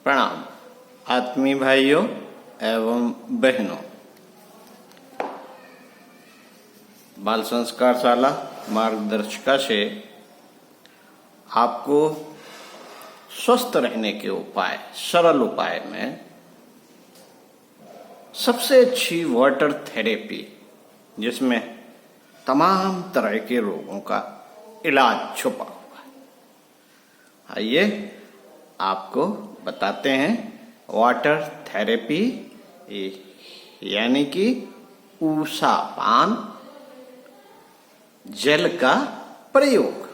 प्रणाम आत्मीय भाइयों एवं बहनों। बाल संस्कार शाला मार्गदर्शिका से आपको स्वस्थ रहने के उपाय, सरल उपाय में सबसे अच्छी वाटर थेरेपी, जिसमें तमाम तरह के रोगों का इलाज छुपा हुआ है, आइए आपको बताते हैं वाटर थेरेपी यानी कि ऊषा पान जल का प्रयोग।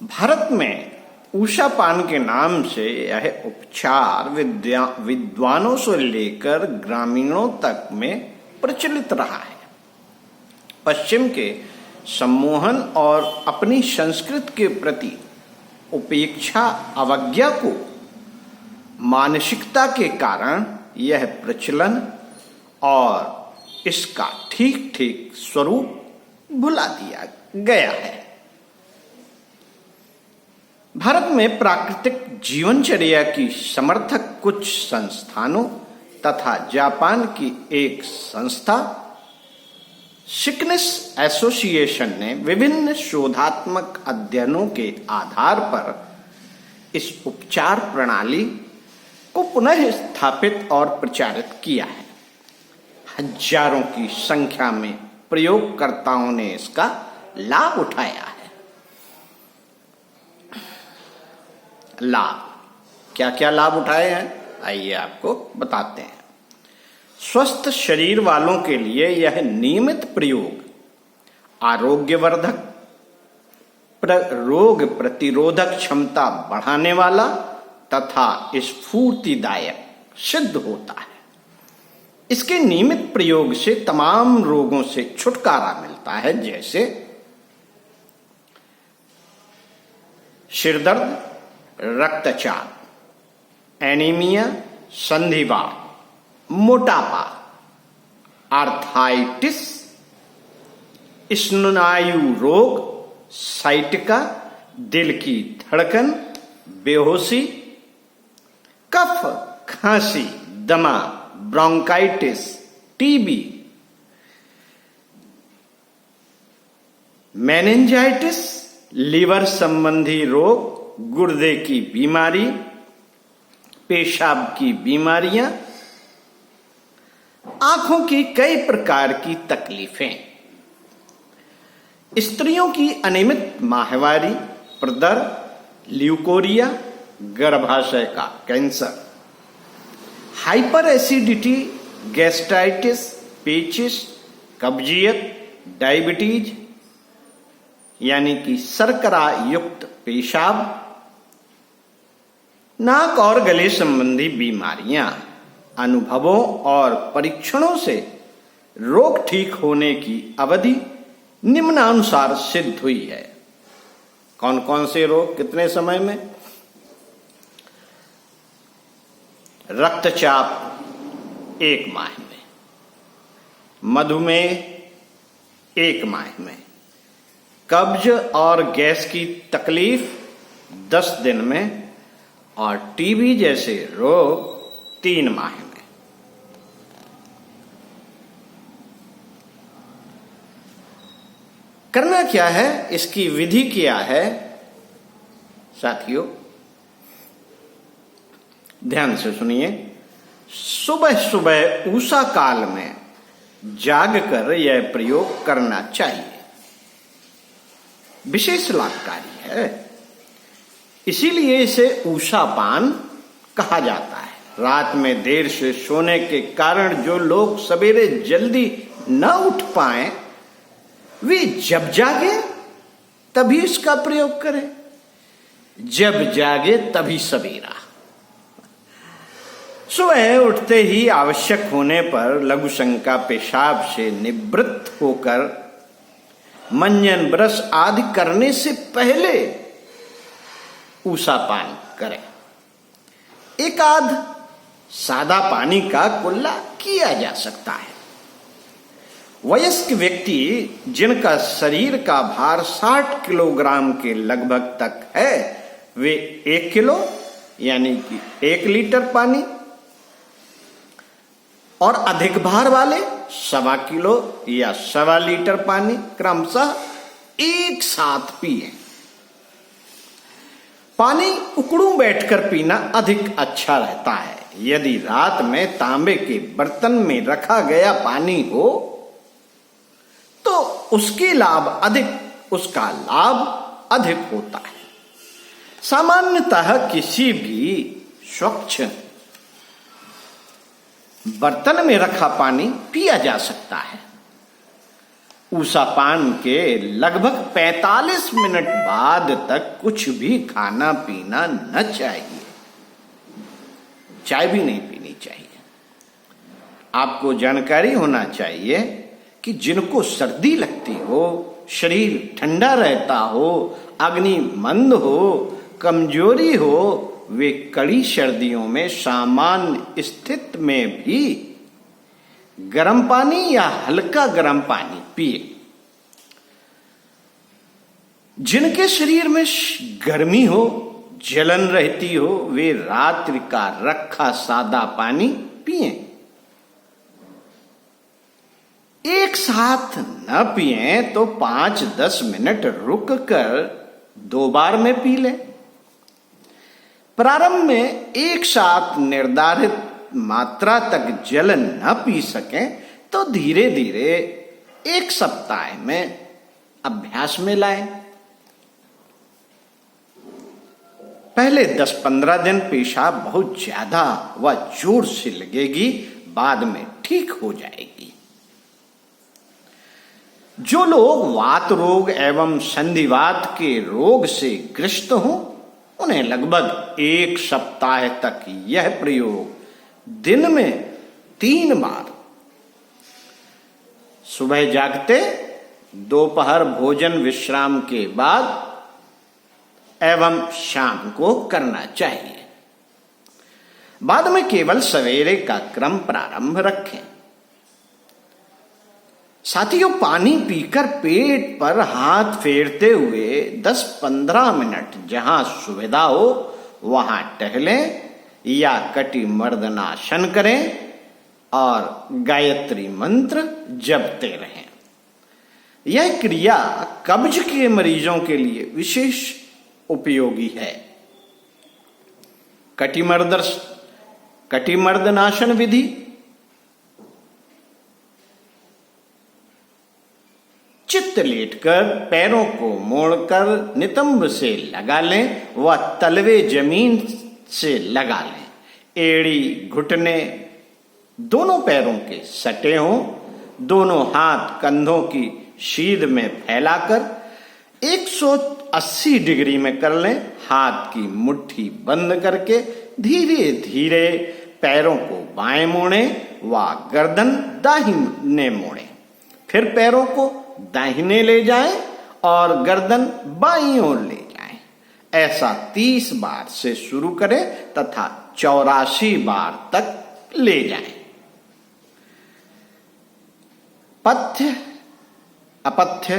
भारत में ऊषा पान के नाम से यह उपचार विद्वानों से लेकर ग्रामीणों तक में प्रचलित रहा है। पश्चिम के सम्मोहन और अपनी संस्कृति के प्रति उपेक्षा अवज्ञा को मानसिकता के कारण यह प्रचलन और इसका ठीक ठीक स्वरूप भुला दिया गया है। भारत में प्राकृतिक जीवनचर्या की समर्थक कुछ संस्थानों तथा जापान की एक संस्था सिकनेस एसोसिएशन ने विभिन्न शोधात्मक अध्ययनों के आधार पर इस उपचार प्रणाली को पुनः स्थापित और प्रचारित किया है। हजारों की संख्या में प्रयोगकर्ताओं ने इसका लाभ उठाया है। लाभ क्या क्या लाभ उठाए हैं, आइए आपको बताते हैं। स्वस्थ शरीर वालों के लिए यह नियमित प्रयोग आरोग्यवर्धक, रोग प्रतिरोधक क्षमता बढ़ाने वाला तथा स्फूर्तिदायक सिद्ध होता है। इसके नियमित प्रयोग से तमाम रोगों से छुटकारा मिलता है, जैसे सिरदर्द, रक्तचाप, एनीमिया, संधिवात, मोटापा, आर्थराइटिस, स्नायु रोग, साइटिका, दिल की धड़कन, बेहोशी, कफ, खांसी, दमा, ब्रोंकाइटिस, टीबी, मेनिंजाइटिस, लीवर संबंधी रोग, गुर्दे की बीमारी, पेशाब की बीमारियां, आंखों की कई प्रकार की तकलीफें, स्त्रियों की अनियमित माहवारी, प्रदर, ल्यूकोरिया, गर्भाशय का कैंसर, हाइपर एसिडिटी, गैस्ट्राइटिस, पेचिस, कब्जियत, डायबिटीज यानी कि शर्करा युक्त पेशाब, नाक और गले संबंधी बीमारियां, अनुभवों और परीक्षणों से रोग ठीक होने की अवधि निम्नानुसार सिद्ध हुई है। कौन कौन से रोग कितने समय में? रक्तचाप 1 माह में, मधुमेह 1 माह में, कब्ज और गैस की तकलीफ 10 दिन में और टीबी जैसे रोग 3 माह में। करना क्या है, इसकी विधि क्या है साथियों, ध्यान से सुनिए। सुबह सुबह उषा काल में जागकर यह प्रयोग करना चाहिए, विशेष लाभकारी है। इसीलिए इसे उषा पान कहा जाता है। रात में देर से सोने के कारण जो लोग सवेरे जल्दी न उठ पाए, वे जब जागे तभी इसका प्रयोग करें। जब जागे तभी सवेरा। सुबह उठते ही आवश्यक होने पर लघु शंका पेशाब से निवृत्त होकर मंजन ब्रश आदि करने से पहले ऊषा पान करें। एक आध सादा पानी का कुल्ला किया जा सकता है। वयस्क व्यक्ति जिनका शरीर का भार 60 किलोग्राम के लगभग तक है, वे 1 किलो यानी कि 1 लीटर पानी, और अधिक भार वाले 1.25 किलो या 1.25 लीटर पानी क्रमशः एक साथ पिए। पानी उकड़ू बैठकर पीना अधिक अच्छा रहता है। यदि रात में तांबे के बर्तन में रखा गया पानी हो तो उसका लाभ अधिक होता है। सामान्यतः किसी भी स्वच्छ बर्तन में रखा पानी पिया जा सकता है। ऊषापान के लगभग 45 मिनट बाद तक कुछ भी खाना पीना न चाहिए। चाय भी नहीं पीनी चाहिए। आपको जानकारी होना चाहिए कि जिनको सर्दी लगती हो, शरीर ठंडा रहता हो, अग्नि मंद हो, कमजोरी हो, वे कड़ी सर्दियों में सामान्य स्थिति में भी गर्म पानी या हल्का गर्म पानी पिए। जिनके शरीर में गर्मी हो, जलन रहती हो, वे रात्रि का रखा सादा पानी पिए। एक साथ न पिए तो 5-10 मिनट रुक कर 2 बार में पी ले। प्रारंभ में एक साथ निर्धारित मात्रा तक जल न पी सके तो धीरे धीरे 1 सप्ताह में अभ्यास में लाएं। पहले 10-15 दिन पेशाब बहुत ज्यादा व जोर से लगेगी, बाद में ठीक हो जाएगी। जो लोग वात रोग एवं संधिवात के रोग से ग्रस्त हों, उन्हें लगभग 1 सप्ताह तक यह प्रयोग दिन में 3 बार, सुबह जागते, दोपहर भोजन विश्राम के बाद एवं शाम को करना चाहिए। बाद में केवल सवेरे का क्रम प्रारंभ रखें। साथियों, पानी पीकर पेट पर हाथ फेरते हुए 10-15 मिनट जहां सुविधा हो वहां टहलें या कटिमर्दनासन करें और गायत्री मंत्र जपते रहें। यह क्रिया कब्ज के मरीजों के लिए विशेष उपयोगी है। कटिमर्दनासन विधि: चित्त लेटकर पैरों को मोड़कर नितंब से लगा लें व तलवे जमीन से लगा लें। एड़ी घुटने दोनों पैरों के सटे हों। दोनों हाथ कंधों की सीध में फैलाकर 180 डिग्री में कर लें। हाथ की मुट्ठी बंद करके धीरे धीरे पैरों को बाएं मोड़ें व गर्दन दाहिने मोड़ें। फिर पैरों को दाहिने ले जाएं और गर्दन बाईं ओर ले जाएं। ऐसा 30 बार से शुरू करें तथा 84 बार तक ले जाएं। पथ्य अपथ्य: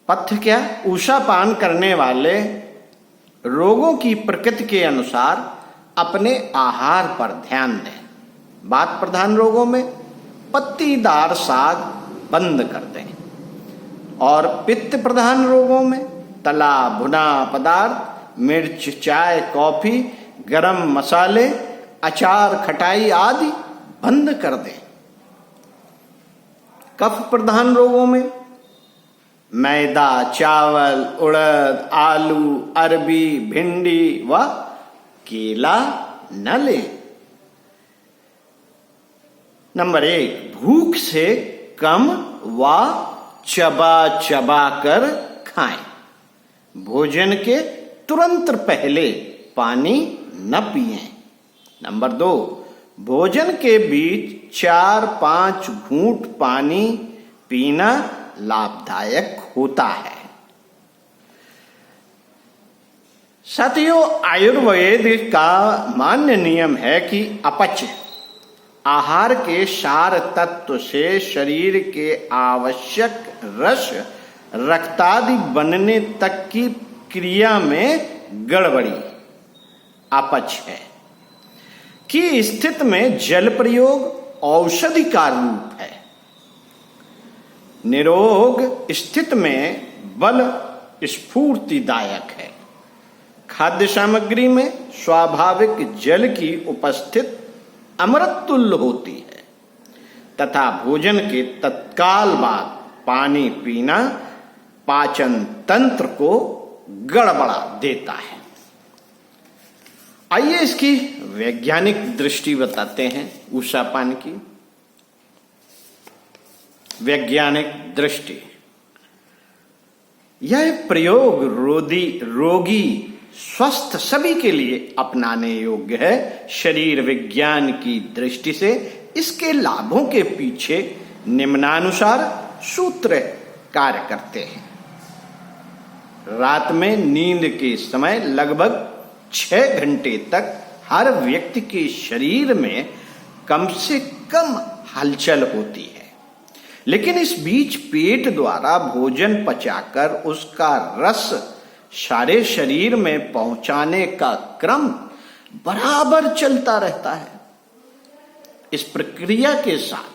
पथ्य क्या? ऊषापान करने वाले रोगों की प्रकृति के अनुसार अपने आहार पर ध्यान दें। वात प्रधान रोगों में पत्तीदार साग बंद कर दें और पित्त प्रधान रोगों में तला भुना पदार्थ, मिर्च, चाय, कॉफी, गरम मसाले, अचार, खटाई आदि बंद कर दें। कफ प्रधान रोगों में मैदा, चावल, उड़द, आलू, अरबी, भिंडी व केला न लें। नंबर 1, भूख से कम व चबा चबा कर खाएं। भोजन के तुरंत पहले पानी न पिएं। नंबर 2, भोजन के बीच 4-5 घूंट पानी पीना लाभदायक होता है। साथियों, आयुर्वेद का मान्य नियम है कि अपच आहार के सार तत्व से शरीर के आवश्यक रस, रक्तादि बनने तक की क्रिया में गड़बड़ी अपच है की स्थिति में जल प्रयोग औषधि का रूप है। निरोग स्थिति में बल स्फूर्तिदायक है। खाद्य सामग्री में स्वाभाविक जल की उपस्थिति अमृत तुल्य होती है तथा भोजन के तत्काल बाद पानी पीना पाचन तंत्र को गड़बड़ा देता है। आइए इसकी वैज्ञानिक दृष्टि बताते हैं ऊषा पान की। वैज्ञानिक दृष्टि, यह प्रयोग रोगी स्वस्थ सभी के लिए अपनाने योग्य है। शरीर विज्ञान की दृष्टि से इसके लाभों के पीछे निम्नानुसार सूत्र कार्य करते हैं। रात में नींद के समय लगभग 6 घंटे तक हर व्यक्ति के शरीर में कम से कम हलचल होती है, लेकिन इस बीच पेट द्वारा भोजन पचाकर उसका रस सारे शरीर में पहुंचाने का क्रम बराबर चलता रहता है। इस प्रक्रिया के साथ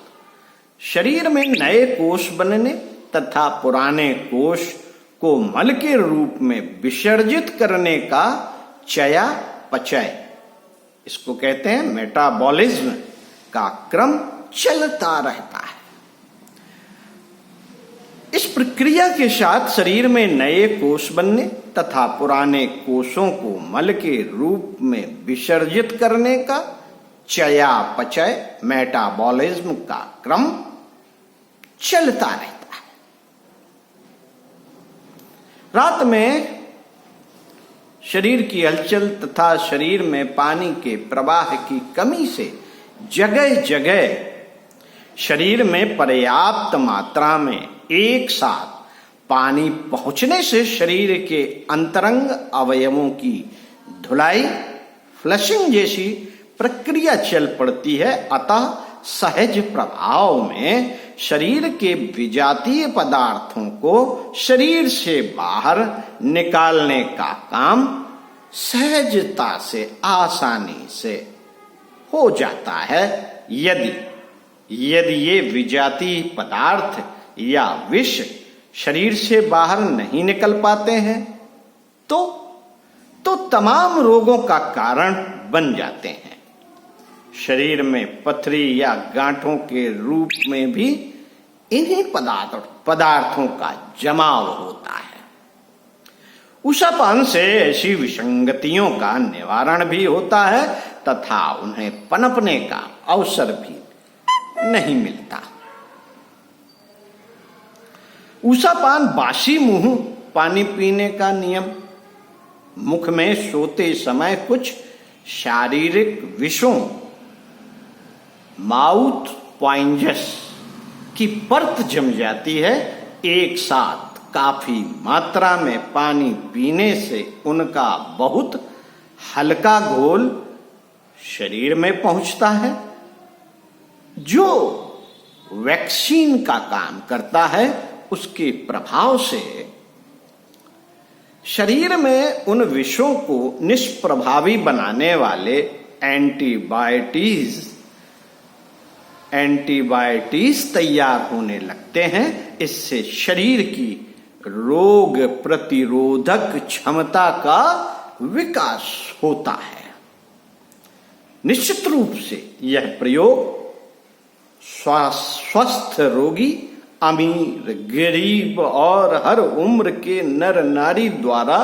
शरीर में नए कोष बनने तथा पुराने कोष को मल के रूप में विसर्जित करने का चयापचय, इसको कहते हैं मेटाबॉलिज्म का क्रम चलता रहता है। इस प्रक्रिया के साथ शरीर में नए कोष बनने तथा पुराने कोषों को मल के रूप में विसर्जित करने का चयापचय मेटाबॉलिज्म का क्रम चलता रहता है। रात में शरीर की हलचल तथा शरीर में पानी के प्रवाह की कमी से जगह जगह शरीर में पर्याप्त मात्रा में एक साथ पानी पहुंचने से शरीर के अंतरंग अवयवों की धुलाई फ्लशिंग जैसी प्रक्रिया चल पड़ती है। अतः सहज प्रभाव में शरीर के विजातीय पदार्थों को शरीर से बाहर निकालने का काम सहजता से आसानी से हो जाता है। यदि ये विजातीय पदार्थ या विष शरीर से बाहर नहीं निकल पाते हैं तो तमाम रोगों का कारण बन जाते हैं। शरीर में पथरी या गांठों के रूप में भी इन्हीं पदार्थों का जमाव होता है। उषापान से ऐसी विसंगतियों का निवारण भी होता है तथा उन्हें पनपने का अवसर भी नहीं मिलता। उषापान बासी मुंह पानी पीने का नियम। मुख में सोते समय कुछ शारीरिक विषों माउथ पॉइंजस की परत जम जाती है। एक साथ काफी मात्रा में पानी पीने से उनका बहुत हल्का घोल शरीर में पहुंचता है, जो वैक्सीन का काम करता है। उसके प्रभाव से शरीर में उन विषों को निष्प्रभावी बनाने वाले एंटीबायोटिक्स तैयार होने लगते हैं। इससे शरीर की रोग प्रतिरोधक क्षमता का विकास होता है। निश्चित रूप से यह प्रयोग स्वस्थ रोगी, अमीर, गरीब और हर उम्र के नर नारी द्वारा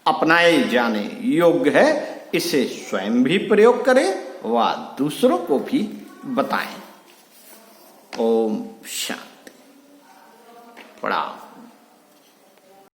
अपनाए जाने योग्य है। इसे स्वयं भी प्रयोग करें व दूसरों को भी बताएं। ओम शांति। प्रणाम।